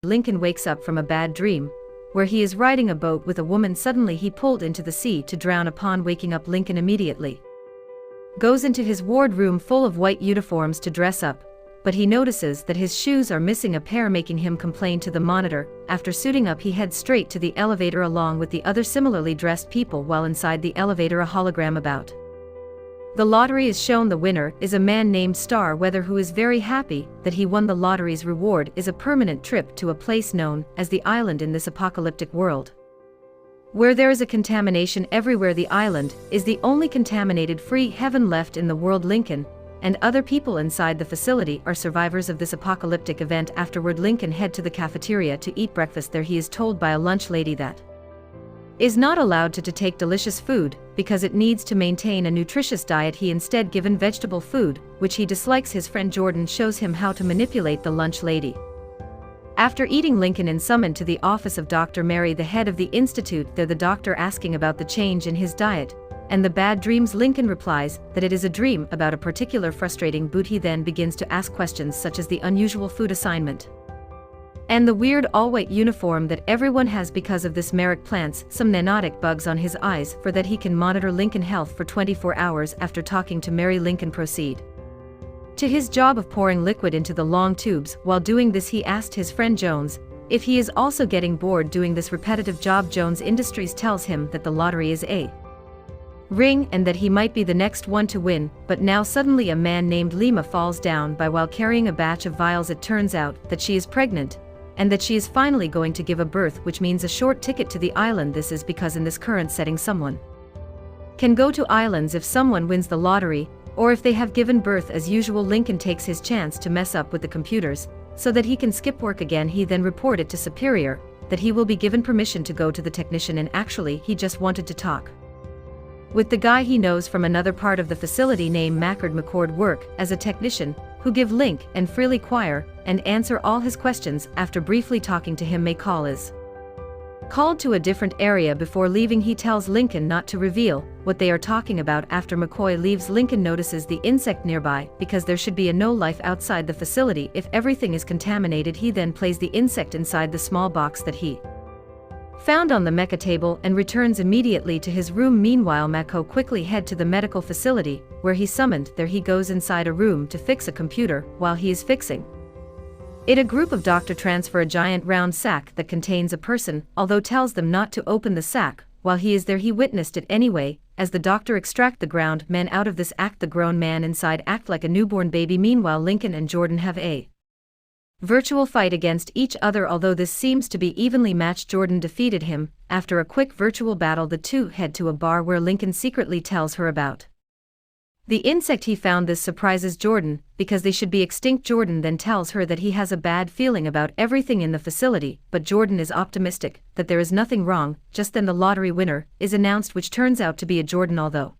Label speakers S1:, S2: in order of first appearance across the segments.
S1: Lincoln wakes up from a bad dream, where he is riding a boat with a woman. Suddenly he pulled into the sea to drown. Upon waking up, Lincoln immediately goes into his ward room full of white uniforms to dress up, but he notices that his shoes are missing a pair, making him complain to the monitor. After suiting up, he heads straight to the elevator along with the other similarly dressed people. While inside the elevator, a hologram about the lottery is shown. The winner is a man named Starweather, who is very happy that he won the lottery's reward is a permanent trip to a place known as the island in this apocalyptic world, where there is a contamination everywhere. The island is the only contaminated free heaven left in the world. Lincoln and other people inside the facility are survivors of this apocalyptic event. Afterward, Lincoln head to the cafeteria to eat breakfast. There he is told by a lunch lady that is not allowed to take delicious food because it needs to maintain a nutritious diet. He instead given vegetable food, which he dislikes. His friend Jordan shows him how to manipulate the lunch lady. After eating, Lincoln is summoned to the office of Dr. Mary, the head of the institute. There the doctor asking about the change in his diet and the bad dreams. Lincoln replies that it is a dream about a particular frustrating boot. He then begins to ask questions such as the unusual food assignment and the weird all-white uniform that everyone has. Because of this, Merrick plants some nanotic bugs on his eyes for that he can monitor Lincoln health for 24 hours. After talking to Mary, Lincoln proceed to his job of pouring liquid into the long tubes. While doing this, he asked his friend Jones if he is also getting bored doing this repetitive job. Jones Industries tells him that the lottery is a ring and that he might be the next one to win. But now suddenly a man named Lima falls down by while carrying a batch of vials. It turns out that she is pregnant and that she is finally going to give a birth, which means a short ticket to the island. This is because in this current setting, someone can go to islands if someone wins the lottery or if they have given birth. As usual, Lincoln takes his chance to mess up with the computers so that he can skip work again. He then reported to Superior that he will be given permission to go to the technician, and actually he just wanted to talk with the guy he knows from another part of the facility named Mackard. McCord work as a technician who give Link and freely inquire and answer all his questions. After briefly talking to him, McCall is called to a different area. Before leaving, he tells Lincoln not to reveal what they are talking about. After McCoy leaves, Lincoln notices the insect nearby because there should be no life outside the facility if everything is contaminated. He then places the insect inside the small box that he found on the mecha table and returns immediately to his room. Meanwhile, Mako quickly head to the medical facility where he summoned. There he goes inside a room to fix a computer. While he is fixing it, a group of doctors transfer a giant round sack that contains a person, although tells them not to open the sack. While he is there, he witnessed it anyway as the doctor extract the ground man out of this act. The grown man inside act like a newborn baby. Meanwhile, Lincoln and Jordan have a virtual fight against each other, although this seems to be evenly matched. Jordan defeated him. After a quick virtual battle, the two head to a bar where Lincoln secretly tells her about the insect he found. This surprises Jordan because they should be extinct. Jordan then tells her that he has a bad feeling about everything in the facility, but Jordan is optimistic that there is nothing wrong. Just then the lottery winner is announced, which turns out to be a Jordan. Although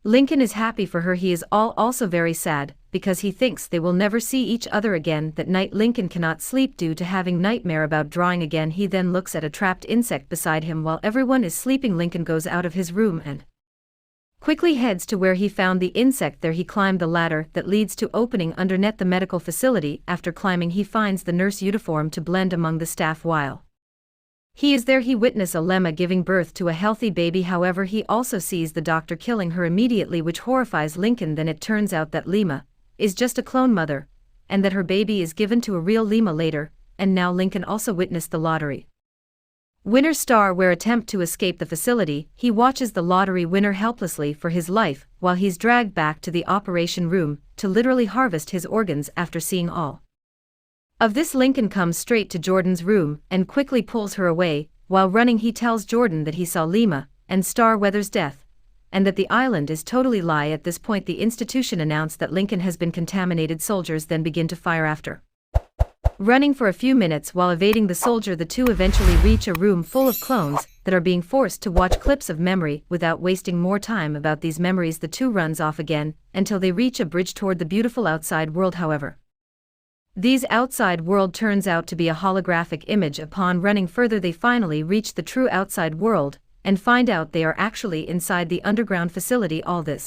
S1: Lincoln is happy for her, he is also very sad because he thinks they will never see each other again. That night, Lincoln cannot sleep due to having nightmare about drawing again. He then looks at a trapped insect beside him while everyone is sleeping. Lincoln goes out of his room and quickly heads to where he found the insect. There he climbed the ladder that leads to opening underneath the medical facility. After climbing, he finds the nurse uniform to blend among the staff. While he is there, he witnesses a lemma giving birth to a healthy baby. However, he also sees the doctor killing her immediately, which horrifies Lincoln. Then it turns out that Lima is just a clone mother and that her baby is given to a real Lima later. And now Lincoln also witnessed the lottery winner Starweather attempt to escape the facility. He watches the lottery winner helplessly for his life while he's dragged back to the operation room to literally harvest his organs. After seeing all of this, Lincoln comes straight to Jordan's room and quickly pulls her away. While running, he tells Jordan that he saw Lima and Starweather's death and that the island is totally lie. At this point, the institution announced that Lincoln has been contaminated. Soldiers then begin to fire. After running for a few minutes while evading the soldier, the two eventually reach a room full of clones that are being forced to watch clips of memory. Without wasting more time about these memories, the two runs off again until they reach a bridge toward the beautiful outside world. However, these outside world turns out to be a holographic image. Upon running further, they finally reach the true outside world and find out they are actually inside the underground facility. All this